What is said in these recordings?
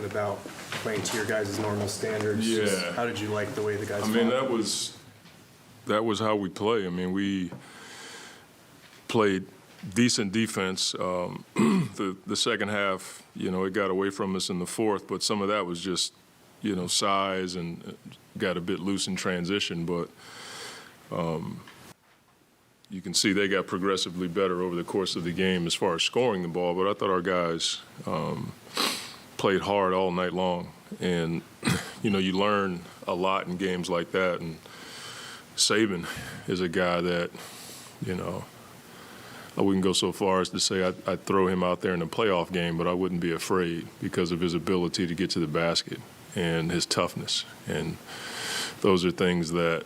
excited about playing to your guys' normal standards. Yeah. Just how did you like the way the guys I mean, fought? that was how we play. I mean, we played decent defense. The second half, it got away from us in the fourth, but some of that was just, size and got a bit loose in transition. But you can see they got progressively better over the course of the game as far as scoring the ball. But I thought our guys played hard all night long. And, you learn a lot in games like that. And Saban is a guy that, I wouldn't go so far as to say I'd throw him out there in a playoff game, but I wouldn't be afraid because of his ability to get to the basket and his toughness. And those are things that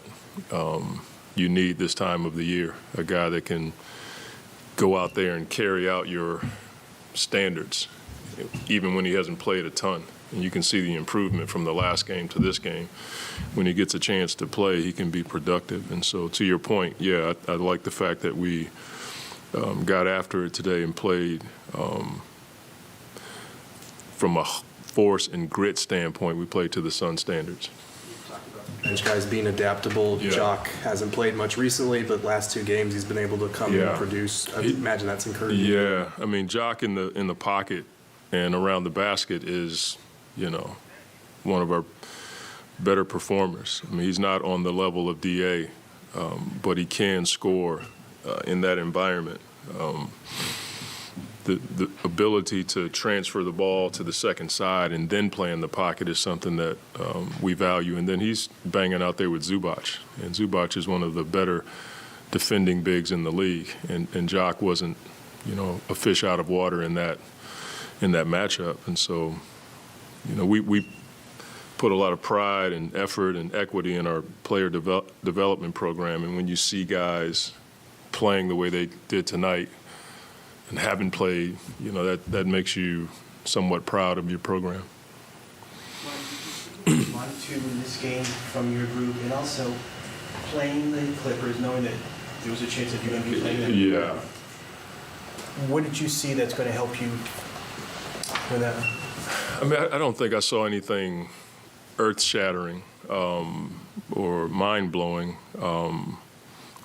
you need this time of the year, a guy that can go out there and carry out your standards, even when he hasn't played a ton. And you can see the improvement from the last game to this game. When he gets a chance to play, he can be productive. And so to your point, yeah, I like the fact that we got after it today and played from a force and grit standpoint. We played to the Sun standards. Bench guys being adaptable. Yeah. Jock hasn't played much recently, but last 2 games he's been able to come in Yeah. and produce. I imagine that's encouraging. Yeah, I mean, Jock in the pocket and around the basket is, one of our better performers. I mean, he's not on the level of DA, but he can score in that environment. The ability to transfer the ball to the second side and then play in the pocket is something that we value. And then he's banging out there with Zubac. And Zubac is one of the better defending bigs in the league. And Jock wasn't, a fish out of water in that matchup. And so, we put a lot of pride and effort and equity in our player development program. And when you see guys playing the way they did tonight and haven't played, that makes you somewhat proud of your program. One, two in this game from your group, and also playing the Clippers, knowing that there was a chance that you're going to be playing them. Yeah. What did you see that's going to help you with that? I mean, I don't think I saw anything earth-shattering or mind-blowing.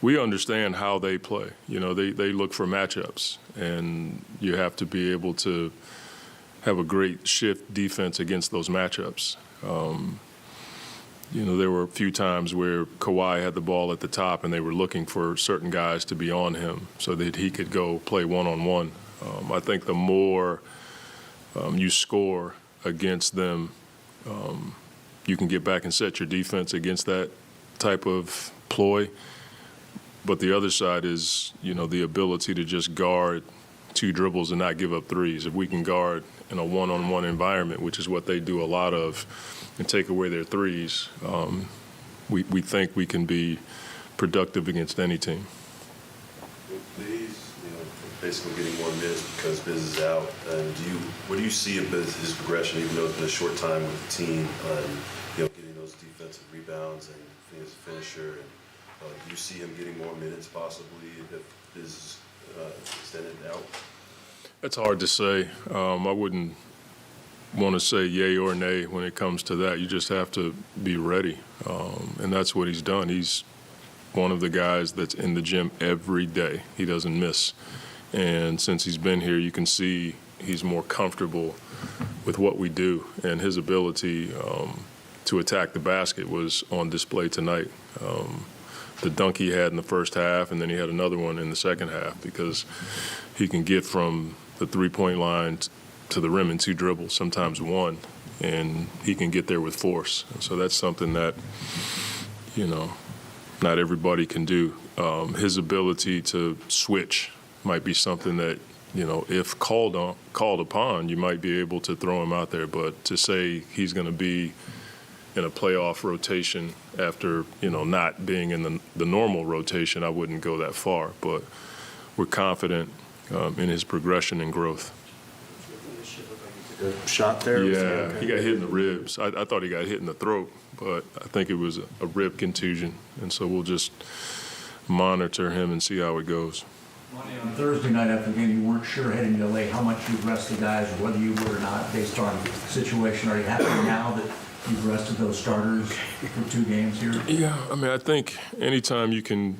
We understand how they play. They look for matchups, and you have to be able to have a great shift defense against those matchups. There were a few times where Kawhi had the ball at the top, and they were looking for certain guys to be on him so that he could go play one-on-one. I think the more you score against them, you can get back and set your defense against that type of ploy. But the other side is, the ability to just guard 2 dribbles and not give up threes. If we can guard in a one-on-one environment, which is what they do a lot of, and take away their threes, we think we can be productive against any team. He's, basically getting more minutes because Biz is out. What do you see of his progression, even though it's been a short time with the team, getting those defensive rebounds and being as a finisher? And, do you see him getting more minutes possibly if Biz is extended out? It's hard to say. I wouldn't want to say yay or nay when it comes to that. You just have to be ready, and that's what he's done. He's one of the guys that's in the gym every day. He doesn't miss. And since he's been here, you can see he's more comfortable with what we do, and his ability to attack the basket was on display tonight. The dunk he had in the first half, and then he had another one in the second half because he can get from the three-point line to the rim in 2 dribbles, sometimes 1, and he can get there with force. And so that's something that, not everybody can do. His ability to switch might be something that, if called upon, you might be able to throw him out there. But to say he's going to be in a playoff rotation after, not being in the normal rotation, I wouldn't go that far. But we're confident in his progression and growth. A shot there. Yeah, he got hit in the ribs. I thought he got hit in the throat, but I think it was a rib contusion. And so we'll just monitor him and see how it goes. On Thursday night after the game, you weren't sure heading to LA how much you'd rest the guys or whether you would or not based on the situation. Are you happy now that you've rested those starters for 2 games here? Yeah, I mean, I think anytime you can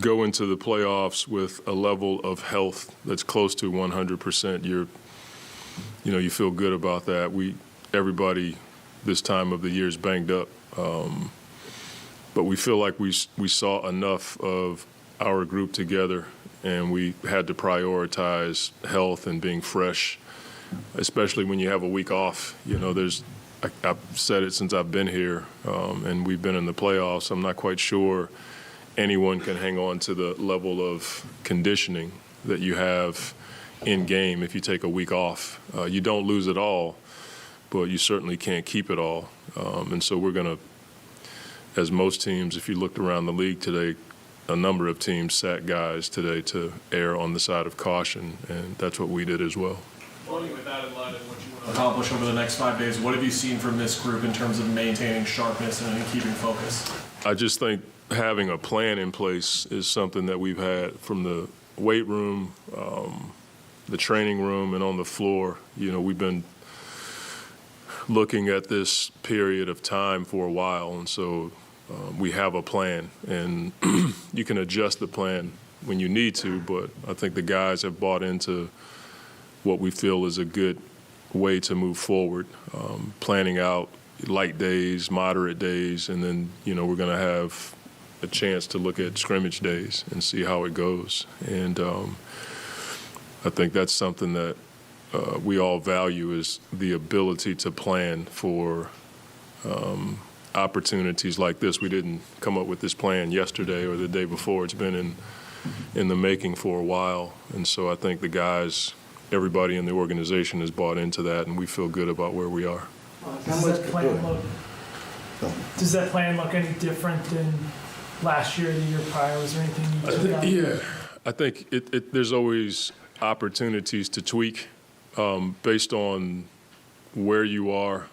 go into the playoffs with a level of health that's close to 100%, you feel good about that. Everybody this time of the year is banged up, but we feel like we saw enough of our group together, and we had to prioritize health and being fresh, especially when you have a week off. I've said it since I've been here, and we've been in the playoffs. I'm not quite sure anyone can hang on to the level of conditioning that you have in game if you take a week off. You don't lose it all, but you certainly can't keep it all. And so we're going to, as most teams, if you looked around the league today, a number of teams sat guys today to err on the side of caution, and that's what we did as well. With that in mind and what you want to accomplish over the next 5 days, what have you seen from this group in terms of maintaining sharpness and keeping focus? I just think having a plan in place is something that we've had from the weight room, the training room, and on the floor. We've been looking at this period of time for a while, and so we have a plan, and you can adjust the plan when you need to, but I think the guys have bought into what we feel is a good way to move forward, planning out light days, moderate days, and then, we're going to have a chance to look at scrimmage days and see how it goes. And I think that's something that we all value, is the ability to plan for opportunities like this. We didn't come up with this plan yesterday or the day before. It's been in the making for a while. And so I think the guys, everybody in the organization has bought into that, and we feel good about where we are. Does that plan look any different than last year or the year prior? Was there anything you took out? Yeah, I think there's always opportunities to tweak based on where you are,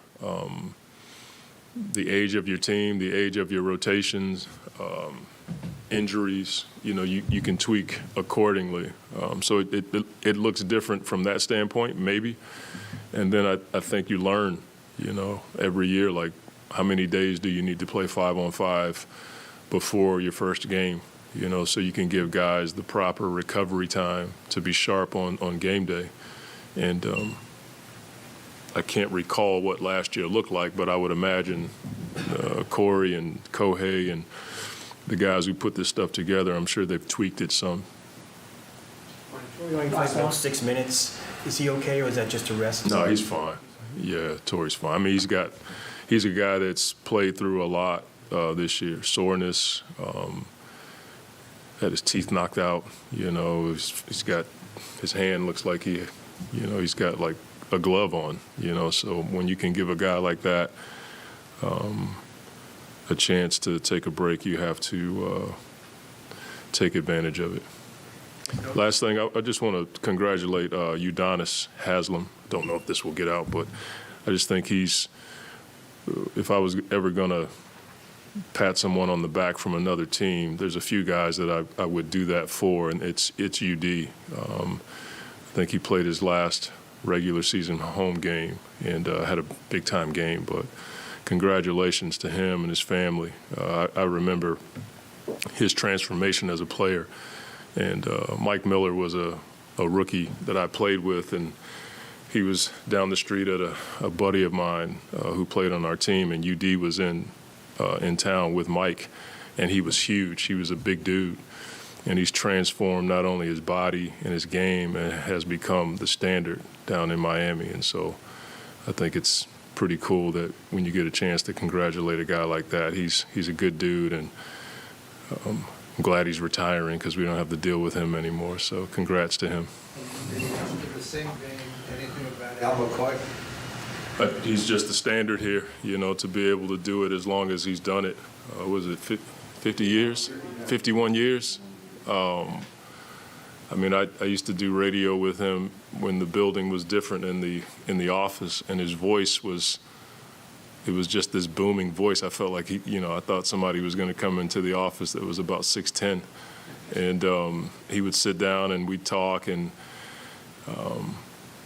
the age of your team, the age of your rotations, injuries. You can tweak accordingly. So it looks different from that standpoint, maybe. And then I think you learn, every year, like how many days do you need to play 5-on-5 before your first game, so you can give guys the proper recovery time to be sharp on game day. And I can't recall what last year looked like, but I would imagine Corey and Kohei and the guys who put this stuff together, I'm sure they've tweaked it some. Going about 6 minutes. Is he okay, or is that just a rest? No, he's fine. Yeah, Torrey's fine. I mean, he's a guy that's played through a lot this year. Soreness, had his teeth knocked out. He's got his hand looks like he's got like a glove on. So when you can give a guy like that a chance to take a break, you have to take advantage of it. Last thing, I just want to congratulate Udonis Haslem. Don't know if this will get out, but I just think if I was ever going to pat someone on the back from another team, there's a few guys that I would do that for, and it's UD. I think he played his last regular season home game and had a big-time game, but congratulations to him and his family. I remember his transformation as a player. And Mike Miller was a rookie that I played with, and he was down the street at a buddy of mine who played on our team, and UD was in town with Mike, and he was huge. He was a big dude, and he's transformed not only his body and his game, and has become the standard down in Miami. And so I think it's pretty cool that when you get a chance to congratulate a guy like that, he's a good dude, and I'm glad he's retiring because we don't have to deal with him anymore. So congrats to him. Did he come to the same game? Anything about Al McCoy? But he's just the standard here, to be able to do it as long as he's done it. Was it 50 years? 51 years? I used to do radio with him when the building was different in the office, and his voice was. It was just this booming voice. I felt like I thought somebody was going to come into the office that was about 6'10", And he would sit down and we'd talk, and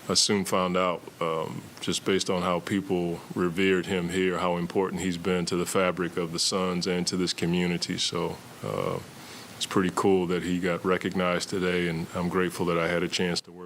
I soon found out, just based on how people revered him here, how important he's been to the fabric of the Suns and to this community. So it's pretty cool that he got recognized today, and I'm grateful that I had a chance to work